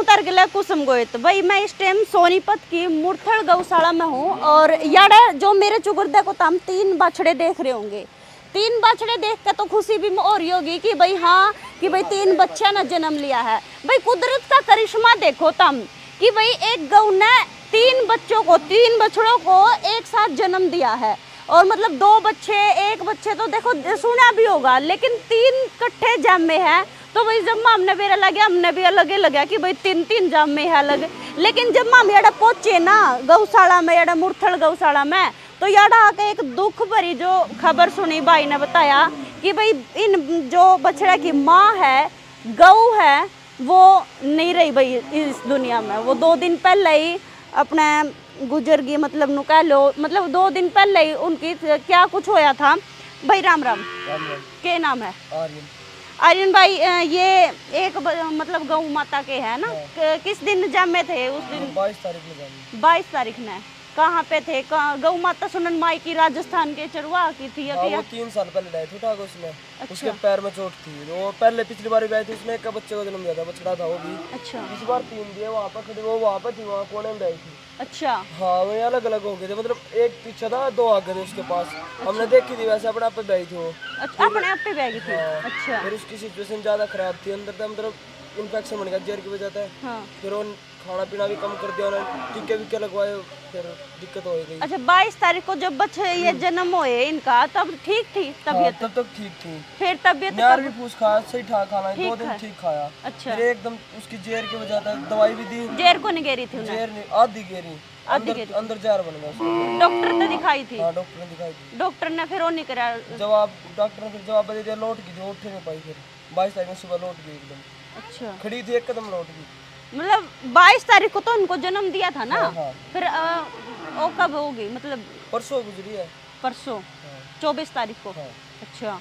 उतर गया कुसुम गोयत भाई। मैं इस टाइम सोनीपत की मुरथल गौशाला में हूँ और यार जो मेरे चुगुर्दे को तम 3 बछड़े देख रहे होंगे। 3 बछड़े देख के तो खुशी भी हो रही होगी कि भाई हाँ कि भाई 3 बच्चा ने जन्म लिया है। भाई कुदरत का करिश्मा देखो तम कि भाई एक गऊ ने 3 बच्चों को 3 बछड़ों को एक साथ जन्म दिया है। और मतलब 2 बच्चे 1 बच्चे तो देखो सुना भी होगा, लेकिन 3 कट्ठे जामे हैं। तो भाई जब हमने बेरा लगे हमने भी अलग लगा कि भाई 3 जामे है अलग। लेकिन जब हम याडा पहुंचे ना गौशाला में, याडा मुरथल गौशाला में, तो याडा आके एक दुख भरी जो खबर सुनी। भाई ने बताया कि भाई इन जो बछड़ा की माँ है, गऊ है, वो नहीं रही भाई इस दुनिया में। वो 2 दिन पहले ही अपने गुजर गई, मतलब नु कह लो, मतलब 2 दिन पहले ही उनकी क्या कुछ होया था भाई। राम राम, क्या नाम है? आर्यन भाई। ये एक मतलब गौ माता के है ना? किस दिन जन्मे थे? उस दिन 22 तारीख में जन्मे। 22 तारीख ने कहाँ पे थे? गौ माता सुनन माई की राजस्थान के चरवा की थी या वो 3 साल पहले लाए थे उठा के उसने। अच्छा। उसके पैर में चोट थी। वो पहले पिछली बार भी आई थी, उसने एक बच्चे को जन्म दिया था, बछड़ा था वो भी। अच्छा। इस बार 3 दिए। वहाँ पर खड़ी, वो वहाँ पर थी, वहाँ कोने में आई थी। अच्छा। हाँ वो अलग अलग हो गए थे, मतलब एक पीछे था 2 आगे थे उसके पास। हमने देखी थी वैसे, अपने आप पे बैठी थी वो। अच्छा, अपने आप पे बैगी थी। हाँ। अच्छा। फिर उसकी सिचुएशन ज्यादा खराब थी, अंदर से मतलब इन्फेक्शन बन गया जहर की वजह से। हाँ। फिर वो खाना पीना भी कम कर दिया उन्होंने, टीके वीके लगवाए, फिर दिक्कत हो गई। अच्छा, 22 तारीख को जब बच्चे ये जन्म हुए इनका, तब ठीक थी तबीयत? तब तक ठीक थी। फिर तबीयत यार भी पूछ खाया, सही ठाक खाना, ठीक 2 दिन है। ठीक खाया। अच्छा। फिर एकदम उसकी जहर की वजह से दवाई भी दी। जेर को नहीं गेरी थी उन्हें? जहर नहीं, आधी गेरी, आधी गेरी। अंदर जहर बन गया उसका। डॉक्टर ने दिखाई थी? हाँ डॉक्टर ने दिखाई थी। डॉक्टर ने फिर वो नहीं करा जवाब, डॉक्टर ने फिर जवाब दे दिया, लौट गई थी, उठ नहीं पाई। फिर 22 तारीख में सुबह लौट गई एकदम। अच्छा। खड़ी थी एकदम लौट गई। मतलब 22 तारीख को तो उनको जन्म दिया था ना? हाँ, हाँ। फिर वो कब होगी? मतलब परसों गुजरी है। परसों हाँ। 24 तारीख को। हाँ। अच्छा,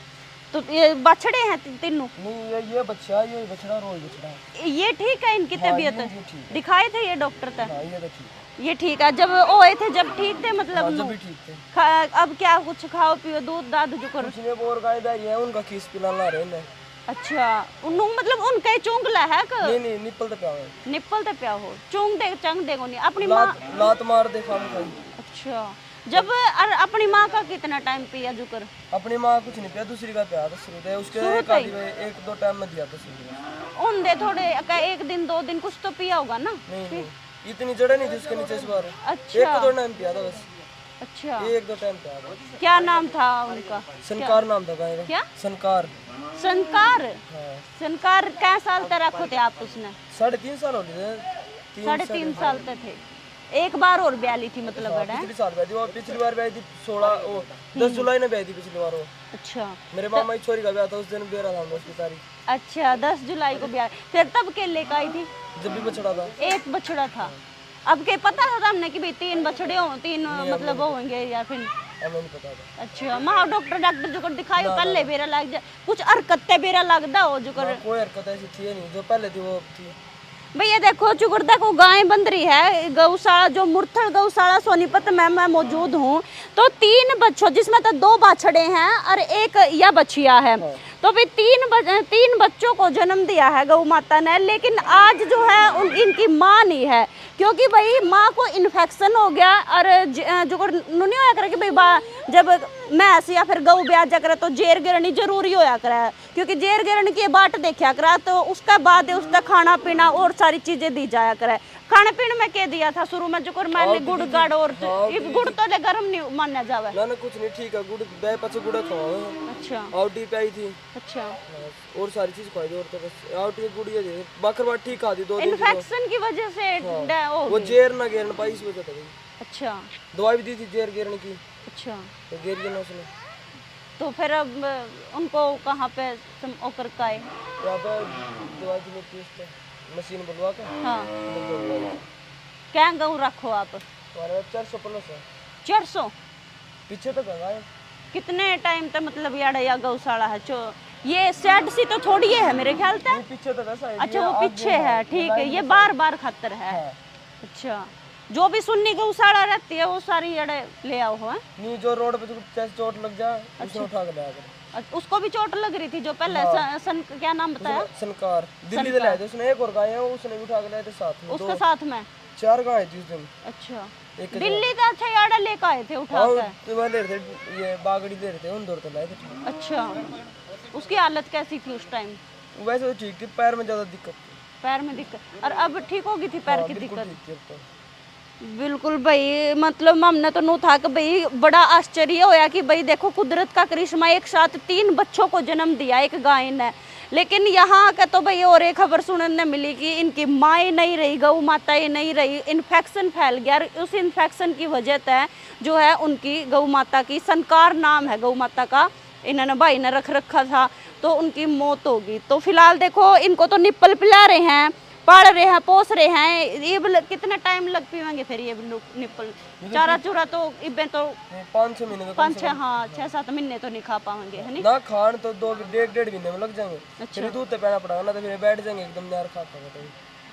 तो ये बछड़े हैं तीनों? नहीं ये बच्चा, ये बछड़ा रोज बछड़ा है। ये ठीक है इनकी हाँ, तबीयत? ये ठीक है। दिखाए थे ये डॉक्टर तक? हाँ ये तो ठीक। ये ठीक है। जब ओए थे जब ठीक थे मतलब? हाँ, जब भी ठीक थे। अब क्या कुछ खाओ पियो, दूध दाद जो करो? कुछ नहीं, वो और गाय दाई है, उनका खीस पिलाना रहे हैं। अच्छा, उन्हों मतलब उनका ही चुंगला है कि? नहीं निप्पल तो प्या है। निप्पल ते प्या हो, चुंग दे चंग देगो नहीं अपनी माँ? लात मार दे खाम खाई। अच्छा, जब अपनी माँ का कितना टाइम पिया जुकर? अपनी माँ कुछ नहीं पिया, दूसरी का प्या था शुरू से। उसके एक आधी में 1-2 टाइम में दिया था शुरू। उन दे थोड़े 1 दिन 2 दिन कुछ तो पिया होगा ना? नहीं इतनी जड़े नहीं थी उसके नीचे इस बार। अच्छा। 1-2 टाइम पिया था बस। अच्छा, 1-2 टाइम पिया था। क्या नाम था उनका? सनकार नाम था गाय का। क्या? सनकार। सनकार? हाँ। सनकार क्या साल तक रखो थे आप उसने? 3.5 साल हो गए। 3.5 साल तक थे। एक बार और ब्याली थी मतलब? हाँ, पिछली साल ब्याई थी वो। पिछली बार ब्याई थी 10 जुलाई ने ब्याई थी पिछली बार वो। अच्छा। मेरे मामा की छोरी का ब्याह था, उस दिन बेरा था उसकी तारीख। अच्छा, 10 जुलाई को ब्याह। फिर तब के लेकर आई थी? जब भी बछड़ा था। एक बछड़ा था। अब के पता था हमने कि भाई 3 बछड़े हो, 3 मतलब होंगे या फिर? हमें नहीं पता था। अच्छा, माँ डॉक्टर जो कर दिखायो पहले बेरा लग जा, कुछ हरकत बेरा लगदा हो जो कर? कोई हरकत ऐसी थी नहीं, जो पहले थी वो थी। भैया देखो चुगुर्दा को गाय बंध रही है गौशाला, जो मुरथल गौशाला सोनीपत में मैं मौजूद हूँ। तो 3 बच्चों, जिसमें तो 2 बछड़े हैं और एक या बछिया है। तो भाई 3 बच्चों को जन्म दिया है गौ माता ने। लेकिन आज जो है इनकी माँ नहीं है, क्योंकि भाई माँ को इन्फेक्शन हो गया। और जो नहीं होया करे कि भाई जब मैस या फिर गऊ ब्याह जा करे तो जेर गिरनी जरूरी होया करे, क्योंकि जेर गिरने की बाट देखा करा, तो उसका बाद उसका खाना पीना और सारी चीजें दी जाया करे। खाने पीने में क्या दिया था शुरू में? जो कर मैंने गुड़ गाड़ और ये गुड़ तो ले गरम नहीं माना जावे ना कुछ नहीं, ठीक है। गुड़ दे पचे गुड़ खाओ। अच्छा, आउटी पे आई थी। अच्छा, और सारी चीज खाई थी, और तो बस आउटी की गुड़िया दे बकरवाट ठीक खा दी 2 दिन। इन्फेक्शन की वजह से वो जेर ना गिरन पाई इस वजह से। अच्छा, दवाई भी दी थी जेर गिरने की। अच्छा, तो गिर गई ना उसने। तो फिर अब उनको कहाँ पे ओकर का है? यहाँ पे दवाई दी थी उसने, मशीन बुलवा के। हाँ, क्या गऊ रखो आप? हमारे 400 प्लस है। 400? पीछे तक है। कितने टाइम तक मतलब या गौशाला है? ये सेट सी तो थोड़ी है मेरे ख्याल से। पीछे तक है। अच्छा, वो पीछे है, ठीक है। ये बार खतर है। अच्छा, जो भी सुन्नी गौशाला रहती है वो सारी अड़े ले आओ है? नहीं, जो रोड पे जैसे चोट लग जाए उसने उठा के लाया कर। उसको भी चोट लग रही थी जो पहले क्या नाम बताया? सनकार दिल्ली से लाए थे उसने, एक और गाय है उसने भी उठा के लाए थे साथ में, उसके साथ में 4 गाय थी उस दिन। अच्छा, दिल्ली से अच्छा यार्ड लेकर आए थे उठा के? तो वह ले रहे थे, ये बागड़ी ले रहे थे, उन दौड़ तो लाए थे। अच्छा, उसकी हालत कैसी थी उस टाइम? वैसे तो ठीक थी, पैर में ज्यादा दिक्कत थी। पैर में दिक्कत, और अब ठीक हो गई थी पैर की दिक्कत? ठीक थी अब तो। बिल्कुल भाई, मतलब हमने तो नू था कि भाई बड़ा आश्चर्य होया कि भाई देखो कुदरत का करिश्मा, एक साथ 3 बच्चों को जन्म दिया एक गाय ने। लेकिन यहाँ का तो भाई और एक खबर सुनने मिली कि इनकी माँ नहीं रही, गौ माता ही नहीं रही, इन्फेक्शन फैल गया। उस इन्फेक्शन की वजह से जो है उनकी गौ माता की, सनकार नाम है गौ माता का, इन्होंने भाई ने रख रखा था, तो उनकी मौत होगी। तो फिलहाल देखो इनको तो निप्पल पिला रहे हैं, पाल रहे हैं, पोस रहे हैं। ये कितना टाइम लग पीवेंगे फिर ये निप्पल? चारा चूरा तो इबे तो 5-6 महीने, 5-6, हाँ 6-7 महीने तो नहीं खा पाएंगे, है नहीं? ना खान तो 2-1.5 महीने में लग जाएंगे। अच्छा। फिर दूध तो पीना पड़ेगा ना, तो फिर बैठ जाएंगे एकदम यार खा खा।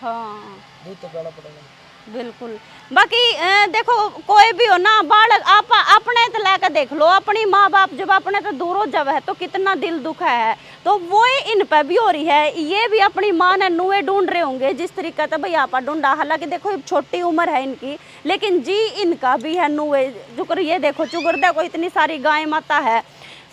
हाँ दूध तो पीना पड़ेगा बिल्कुल। बाकी देखो कोई भी हो ना बालक, आप अपने तो लेकर देख लो, अपनी माँ बाप जब अपने तो दूर हो जब है तो कितना दिल दुखा है, तो वो इन पर भी हो रही है। ये भी अपनी माँ ने नुए ढूंढ रहे होंगे जिस तरीके से भाई आपा ढूंढा। हालांकि देखो छोटी उम्र है इनकी, लेकिन जी इनका भी है नुए। जुकर ये देखो चुगर देखो इतनी सारी गाय माता है।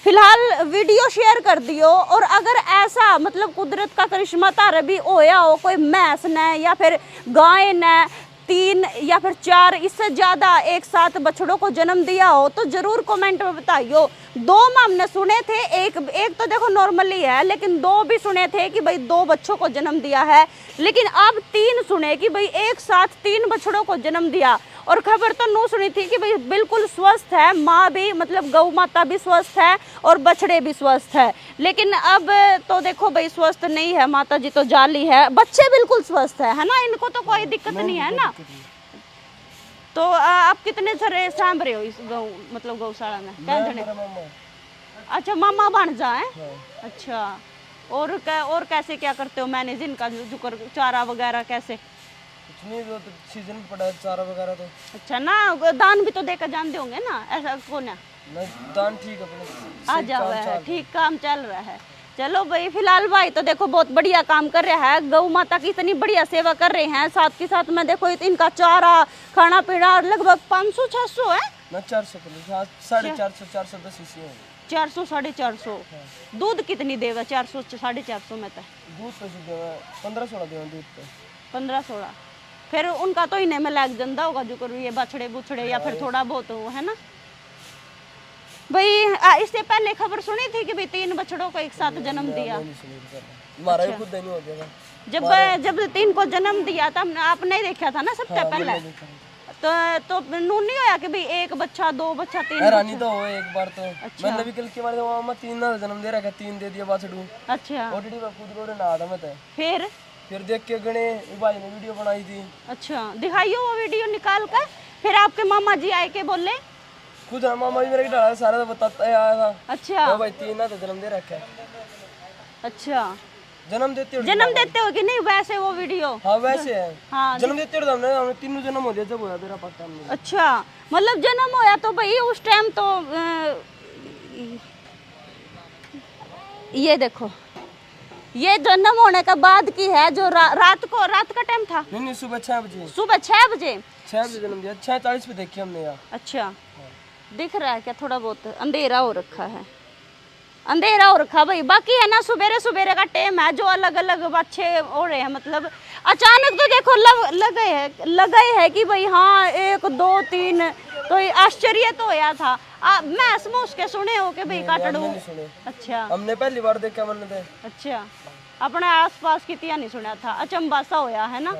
फिलहाल वीडियो शेयर कर दियो, और अगर ऐसा मतलब कुदरत का करिश्मा तार भी होया हो, कोई भैंस ने या फिर गाय ने 3 या फिर 4 इससे ज़्यादा एक साथ बछड़ों को जन्म दिया हो, तो ज़रूर कमेंट में बताइयो। 2 हमने सुने थे, एक तो देखो नॉर्मली है, लेकिन 2 भी सुने थे कि भाई 2 बच्चों को जन्म दिया है, लेकिन अब 3 सुने कि भाई एक साथ 3 बछड़ों को जन्म दिया। और खबर तो नू सुनी थी कि भाई बिल्कुल स्वस्थ है माँ भी, मतलब गौ माता भी स्वस्थ है और बछड़े भी स्वस्थ है। लेकिन अब तो देखो भाई स्वस्थ नहीं है, माता जी तो जाली है, बच्चे बिल्कुल स्वस्थ है ना, इनको तो कोई दिक्कत नहीं है ना। तो आप कितने सारे सांभ रहे हो इस गौ मतलब गौशाला में? क्या जने? अच्छा, मामा बन जाए। अच्छा, और कैसे क्या करते हो मैनेज इनका जो चारा वगैरह कैसे? कुछ नहीं, तो सीजन पड़ा है चारा वगैरह तो। अच्छा ना, दान भी तो देकर जानते होंगे ना, ऐसा कौन है? दान ठीक है अपने आ जाओ है, ठीक काम चल रहा है। चलो भाई, फिलहाल भाई तो देखो बहुत बढ़िया काम कर रहा है, गौ माता की इतनी बढ़िया सेवा कर रहे हैं। साथ के साथ में देखो इनका चारा खाना पीना लगभग 500-600 है ना, 400 450 410 सीसी है। 400-450 दूध कितनी देगा? 400-450 में? तो दूध तो 15-16 देगा दूध तो। 15-16 फिर उनका तो इन्हें में लग जाता होगा जो करो ये बछड़े बुछड़े या फिर थोड़ा बहुत वो, है ना भाई? इससे पहले खबर सुनी थी कि भाई 3 बछड़ों को एक साथ जन्म दिया। हमारा भी खुद नहीं हो गया जब 3 को जन्म दिया था आप नहीं देखा था ना सबसे पहले? तो नून नहीं होया कि भाई 1 बच्चा 2 बच्चा 3 रानी तो हो एक बार तो। अच्छा। मैंने भी कल के बारे में 3 जन्म दे रखा, 3 दे दिया बछड़ू। अच्छा, ओटीडी में खुद को ना था मैं तो। फिर देख के गणे भाई ने वीडियो बनाई थी। अच्छा, दिखाइयो वो वीडियो निकाल कर। फिर आपके मामा जी आए के बोले? खुद मामा जी मेरे डाला सारा तो बताता है आया था। अच्छा, तो भाई 3 ना तो जन्म दे रखा है। अच्छा, जन्म देते हो कि नहीं वैसे वो वीडियो? हाँ वैसे है। हाँ, जन्म देते हो हमने 3 जन्म हो गया जब होया तेरा पाकिस्तान में। अच्छा, मतलब जन्म होया तो भाई उस टाइम तो ये देखो ये जन्म होने के बाद की है जो रात का टाइम था। नहीं, सुबह 6 बजे। सुबह 6 बजे जन्म दिया। 6:40 पे देखी हमने यार। अच्छा, दिख रहा है क्या? थोड़ा बहुत अंधेरा हो रखा है, अंधेरा हो रखा भाई। बाकी है ना सवेरे सवेरे का टाइम है जो अलग अलग बच्चे हो रहे हैं, मतलब अचानक तो देखो लगे है कि भाई हाँ 1 2 3, तो आश्चर्य तो होया था। मैं समझ के सुने हो कि भाई काटड़ू? अच्छा, हमने पहली बार देखा मैंने तो। अच्छा, अपने आसपास की नहीं सुना था, अचंबा सा होया है ना।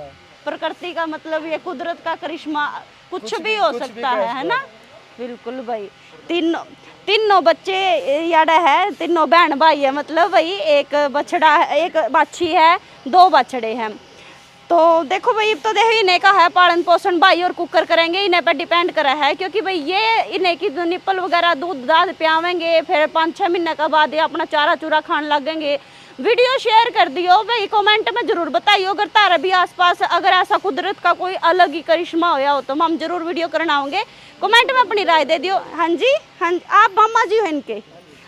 प्रकृति का मतलब ये कुदरत का करिश्मा, कुछ भी हो सकता है ना। बिल्कुल भाई, तीनों बच्चे याड़ा है, तीनों बहन भाई है, मतलब भाई एक बछड़ा एक बाछी है, 2 बछड़े हैं। तो देखो भाई तो देखो इन्हें का है पालन पोषण भाई और कुकर करेंगे, इन्हें पर डिपेंड करा है, क्योंकि भाई ये इन्हें की निप्पल वगैरह दूध दाद पियावेंगे, फिर 5-6 महीने के बाद ये अपना चारा चूरा खाने लगेंगे। वीडियो शेयर कर दियो भाई, कमेंट में जरूर बताइयो अगर तारा भी आसपास अगर ऐसा कुदरत का कोई अलग ही करिश्मा होया हो तो हम जरूर वीडियो करना होंगे। कमेंट में अपनी राय दे दियो। हाँ जी, हाँ, आप मामा जी हो इनके?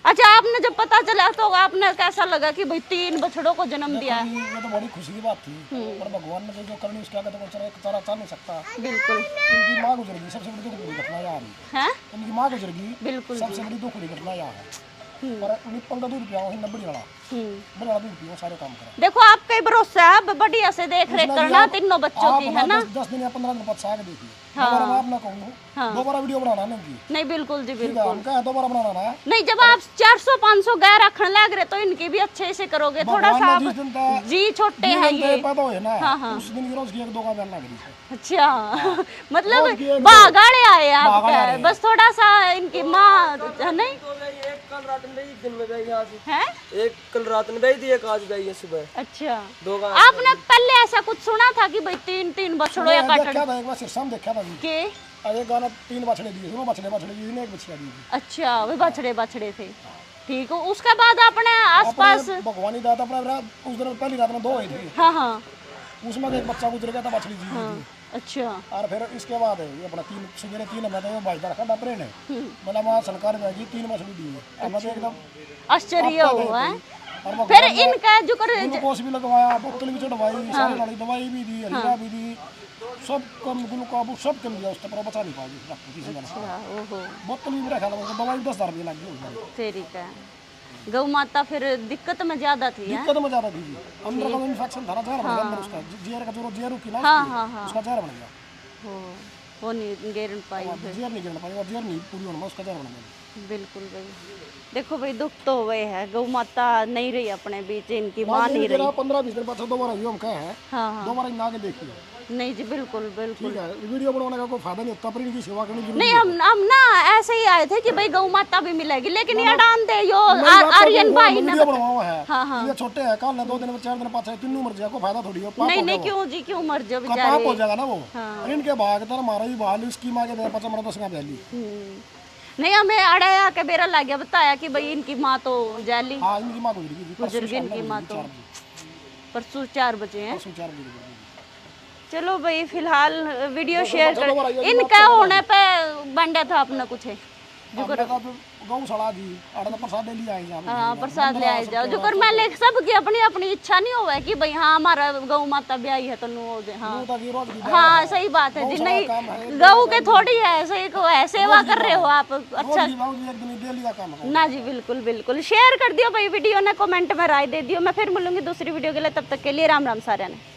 अच्छा, आपने जब पता चला तो आपने कैसा लगा कि भाई 3 बछड़ों को जन्म दिया है? ये तो बड़ी खुशी की बात थी, पर भगवान ने जो करनी उसके आगे तो कोई एक तारा चाह नहीं सकता। बिल्कुल। इनकी माँ गुजर गई, सबसे बड़ी दुख भरी घटना यार हैं? इनकी माँ गुजर गई, बिल्कुल सबसे बड़ी दुख भरी घटना यार है। पर उन्हें 15 दूध पिया ही 90 वाला बड़ा दूध पियो सारे काम करा। देखो आपका ही भरोसा है, अब बढ़िया से देख रेख करना तीनों बच्चों की, है ना? 10 दिन या 15 दिन बाद साग देखिए, दोबारा मैं अपना कहूँ दोबारा वीडियो बनाना नहीं की, नहीं बिल्कुल जी ठीक है, बिल्कुल। हम कहा दोबारा बनाना ना है। नहीं, जब आप 400-500 गाय रखने लग रहे तो इनकी भी अच्छे से करोगे, थोड़ा सा भगवान ने आप जिस दिन का जी छोटे हैं ये। पैदा हुए ना, उस दिन की रोज की 1-2 का बयान लग रही है। अच्छा मतलब रोज की एक भागाड़े आए आप, भागाड़े आए। बस थोड़ा सा इनकी माँ नहीं तो गई, एक कल रात में गई, दिन में गई यहाँ से। है। एक कल रात में गई थी, एक आज गई है सुबह। अच्छा, 2 गाय। आपने पहले ऐसा कुछ सुना था कि भाई 3 बछड़ों या मैं कटड़ देखा था एक बार सिरसा में देखा था जी, के? एक गाना 3 बछड़े दिए, दोनों बछड़े दी थी, एक बछड़ा दी थी। अच्छा, वे बछड़े थे, ठीक हो। उसके बाद अपने आसपास अपने भगवानी दादा अपना उस दिन पहली रात में 2 हुई थी, हाँ हाँ उसमें एक बच्चा गुजर गया था, बछड़ी जी थी। अच्छा और फिर इसके बाद है ये अपना 3 सवेरे 3 में तो भाई रखा डपरे ने बोला वहाँ सरकार में 3 मछली दी है, हमें तो एकदम आश्चर्य हुआ है। और भगवान फिर ने इनका जो कर ग्लूकोस भी लगवाया, बोतल भी चढ़वाई, सारी वाली दवाई भी दी, हल्का भी दी, सब कम ग्लूकोस सब कम दिया, उससे पर बचा नहीं पाई डॉक्टर किसी ने। ओहो, बोतल भी रखा था, दवाई 10,000 रुपये लग गई। तेरी का गौ माता फिर दिक्कत में ज्यादा थी, है? दिक्कत में ज्यादा थी जी, अंदर का इन्फेक्शन था, जहर बन गया अंदर उसका, जहर का जो जहर रुकी ना उसका जहर बन गया, वो नहीं गिर पाई फिर। जहर नहीं गिरना पाई और जहर नहीं पूरी होना, उसका जहर बन गया। बिल्कुल भाई, देखो भाई दुख तो हुए है, गौ माता नहीं रही अपने बीच, इनकी माँ नहीं रही। 15-20 दिन बाद दोबारा ये हम कहे हैं, हाँ हाँ, दोबारा इन आगे देखिए, नहीं जी बिल्कुल बिल्कुल। ठीक है, वीडियो बनाने का कोई फायदा नहीं होता, पर इनकी सेवा करनी जरूरी नहीं, है। हम ना ऐसे ही आए थे कि भाई गौ माता भी मिलेगी, लेकिन ये डान दे यो मेरी बात तो आर्यन वो भाई ने वीडियो बनवाया हुआ है, हाँ हाँ। ये छोटे हैं, कल ने 2 दिन में 4 दिन पास है, 3 मर जाए, कोई फायदा थोड़ी है, पाप नहीं हो नहीं, गया क्यों जी क्यों मर जाओ वो। पाप बेचारे। हो जाएगा ना वो। हाँ। इनके भाग तर हमारा ही भाल इसकी माँ के दे पचा मरा 10 का पहली। नहीं, हमें अड़े आके बेरा लग गया, बताया कि भाई इनकी माँ तो जैली हाँ, इनकी माँ गुजर गई, गुजर गई, इनकी माँ तो परसों 4 बजे हैं। 4 बजे। चलो भाई फिलहाल वीडियो शेयर कर, इनका होने पे बंडा था अपना कुछ है जो कर। गौशाला जी आड़ा तो प्रसाद ले आए जा। हाँ, प्रसाद ले आए जाओ, जो कर मैं ले सबकी अपनी अपनी इच्छा नहीं होवे कि भाई हाँ हमारा गौ माता ब्याही है तो नु हो जाए। हाँ हाँ, सही बात है जी, नहीं गौ के थोड़ी है, सही को है, सेवा कर रहे हो आप, अच्छा ना जी, बिल्कुल बिल्कुल। शेयर कर दियो भाई वीडियो ने, कमेंट में राय दे दियो। मैं फिर मिलूंगी दूसरी वीडियो के लिए, तब तक के लिए राम राम सारे ने।